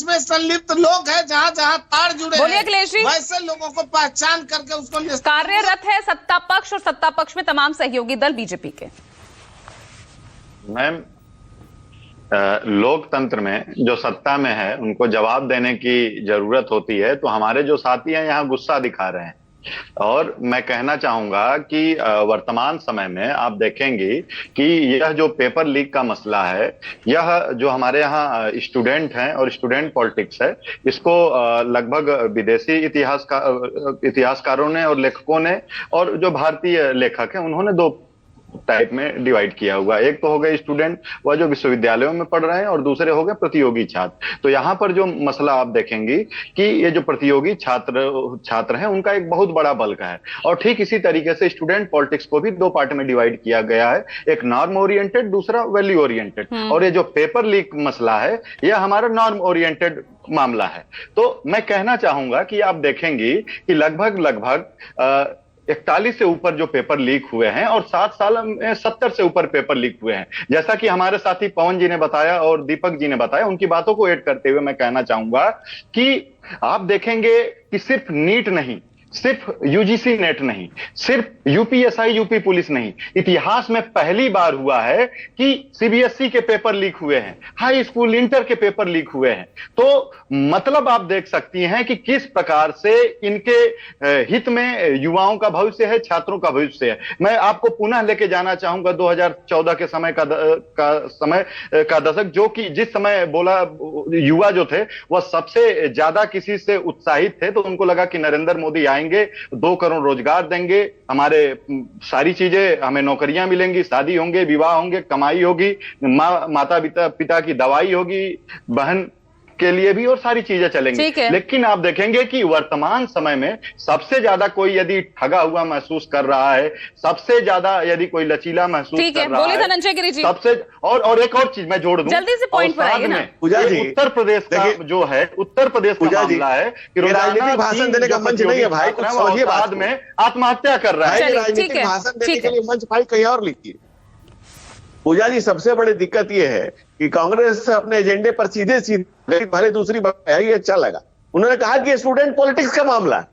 इसमें संलिप्त लोग हैं, जहाँ जहाँ तार जुड़े बोलिए हैं, अखिलेश जी। वैसे लोगों को पहचान करके उसको कार्यरत है सत्ता पक्ष और सत्ता पक्ष में तमाम सहयोगी दल बीजेपी के। मैम, लोकतंत्र में जो सत्ता में है उनको जवाब देने की जरूरत होती है, तो हमारे जो साथी हैं यहाँ गुस्सा दिखा रहे हैं। और मैं कहना चाहूंगा कि वर्तमान समय में आप देखेंगे कि यह जो पेपर लीक का मसला है, यह जो हमारे यहाँ स्टूडेंट हैं और स्टूडेंट पॉलिटिक्स है, इसको लगभग विदेशी इतिहासकारों ने और लेखकों ने और जो भारतीय लेखक हैं उन्होंने दो टाइप में डिवाइड किया हुआ। एक तो हो गए स्टूडेंट वह जो विश्वविद्यालयों में पढ़ रहे हैं, और दूसरे हो गए प्रतियोगी छात्र। तो यहाँ पर जो मसला आप देखेंगे कि ये जो प्रतियोगी छात्र हैं उनका एक बहुत बड़ा बल्क है, और ठीक इसी तरीके से स्टूडेंट पॉलिटिक्स को भी दो पार्ट में डिवाइड किया गया है, एक नॉर्म ओरिएंटेड, दूसरा वैल्यू ओरिएंटेड। और ये जो पेपर लीक मसला है यह हमारा नॉर्म ओरिएंटेड मामला है। तो मैं कहना चाहूंगा कि आप देखेंगे कि लगभग 41 से ऊपर जो पेपर लीक हुए हैं, और 7 साल में 70 से ऊपर पेपर लीक हुए हैं। जैसा कि हमारे साथी पवन जी ने बताया और दीपक जी ने बताया, उनकी बातों को ऐड करते हुए मैं कहना चाहूंगा कि आप देखेंगे कि सिर्फ नीट नहीं, सिर्फ यूजीसी नेट नहीं, सिर्फ यूपीएसआई यूपी पुलिस नहीं, इतिहास में पहली बार हुआ है कि सीबीएसई के पेपर लीक हुए हैं, हाई स्कूल इंटर के पेपर लीक हुए हैं। तो मतलब आप देख सकती हैं कि किस प्रकार से इनके हित में युवाओं का भविष्य है, छात्रों का भविष्य है। मैं आपको पुनः लेके जाना चाहूंगा 2014 के समय का दशक, जो कि जिस समय बोला युवा जो थे वह सबसे ज्यादा किसी से उत्साहित थे, तो उनको लगा कि नरेंद्र मोदी आएंगे, 2 करोड़ रोजगार देंगे, हमारे सारी चीजें, हमें नौकरियां मिलेंगी, शादी होंगे, विवाह होंगे, कमाई होगी, माता पिता की दवाई होगी, बहन के लिए भी, और सारी चीजें चलेंगी। लेकिन आप देखेंगे कि वर्तमान समय में सबसे ज्यादा कोई यदि ठगा हुआ महसूस कर रहा है, सबसे ज्यादा यदि कोई लचीला महसूस कर रहा है, धनंजय गिरी जी, सबसे और एक और चीज मैं जोड़ दूं, जल्दी से पॉइंट पर आइए ना। उत्तर प्रदेश का जो है, उत्तर प्रदेश का मामला है कि राजनीतिक भाषण देने का मंच नहीं है भाई, कुछ समझिए बात में आत्महत्या कर रहा है। राजनीतिक भाषण देने के लिए मंच भाई कहीं और लिखिए। पूजा जी, सबसे बड़ी दिक्कत यह है कि कांग्रेस अपने एजेंडे पर सीधे भले दूसरी बात है, ये अच्छा लगा, उन्होंने कहा कि स्टूडेंट पॉलिटिक्स का मामला है।